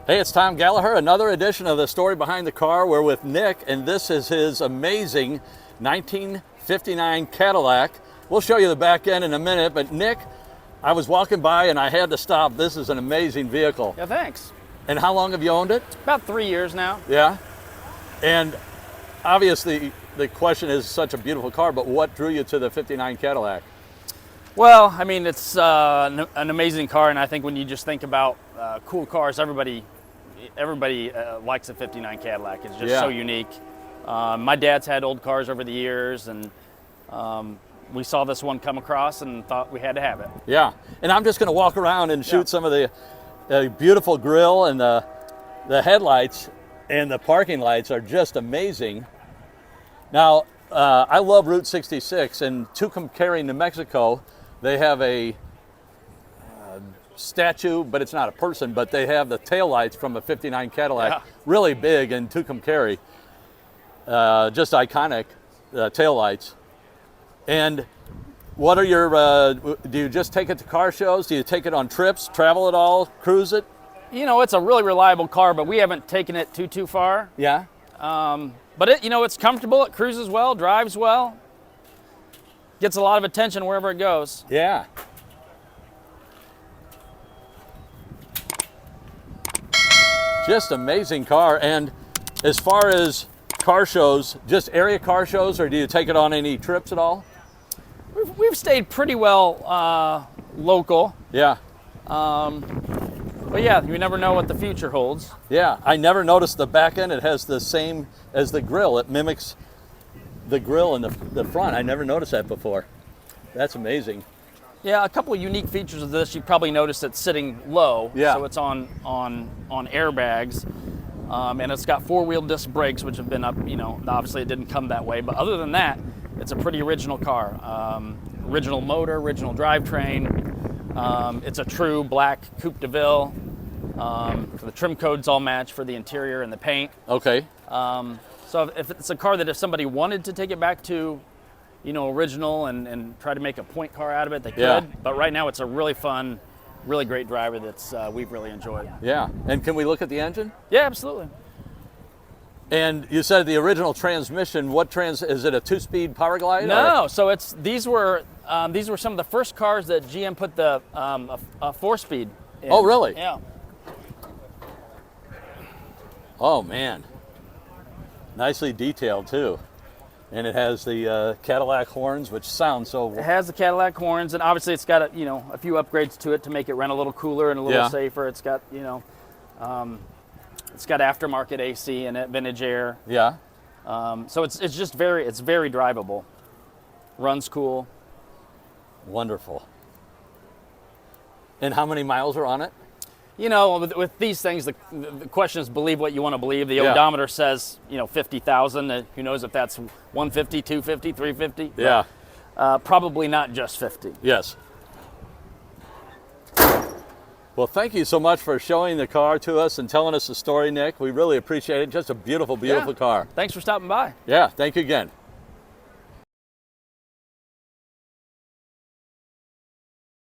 Hey, it's Tom Gallagher, another edition of The Story Behind the Car. We're with Nick, and this is his amazing 1959 Cadillac. We'll show you the back end in a minute, but Nick, I was walking by and I had to stop. This is an amazing vehicle. Yeah, thanks. And how long have you owned it? About 3 years now. Yeah. And obviously the question is such a beautiful car, but what drew you to the 59 Cadillac? Well, I mean, it's an amazing car, and I think when you just think about cool cars, everybody likes a 59 Cadillac. It's just so unique. My dad's had old cars over the years, and we saw this one come across and thought we had to have it. Yeah, and I'm just going to walk around and shoot some of the beautiful grille, and the headlights and the parking lights are just amazing. Now, I love Route 66. In Tucumcari, New Mexico, they have a statue, but it's not a person, but they have the taillights from a 59 Cadillac, really big in Tucumcari. Just iconic taillights. And what are your, do you just take it to car shows? Do you take it on trips, travel at all, cruise it? You know, it's a really reliable car, but we haven't taken it too far. Yeah. But it's comfortable, it cruises well, drives well. Gets a lot of attention wherever it goes. Yeah. Just amazing car. And as far as car shows, just area car shows, or do you take it on any trips at all? We've stayed pretty well local. Yeah. But yeah, you never know what the future holds. Yeah, I never noticed the back end. It has the same as the grill. It mimics the grill in the front. I never noticed that before. That's amazing. Yeah, a couple of unique features of this. You probably noticed it's sitting low. Yeah. So it's on airbags. And it's got four-wheel disc brakes, which have been up, obviously it didn't come that way. But other than that, it's a pretty original car. Original motor, original drivetrain. It's a true black Coupe de Ville. The trim codes all match for the interior and the paint. Okay. So if it's a car that if somebody wanted to take it back to, original and try to make a point car out of it, they could. Yeah. But right now it's a really fun, really great driver that's we've really enjoyed. Yeah. And can we look at the engine? Yeah, absolutely. And you said the original transmission. Is it a 2-speed power glide? No. So these were some of the first cars that GM put the a 4-speed in. Oh, really? Yeah. Oh man. Nicely detailed too. And it has the Cadillac horns, which sound so... It has the Cadillac horns, and obviously it's got a few upgrades to it to make it run a little cooler and a little safer. It's got it's got aftermarket AC in it, vintage air. Yeah. So it's just very drivable. Runs cool. Wonderful. And how many miles are on it? With these things, the question is believe what you want to believe. The odometer says, 50,000. Who knows if that's 150, 250, 350? Yeah. Probably not just 50. Yes. Well, thank you so much for showing the car to us and telling us the story, Nick. We really appreciate it. Just a beautiful, beautiful car. Thanks for stopping by. Yeah, thank you again.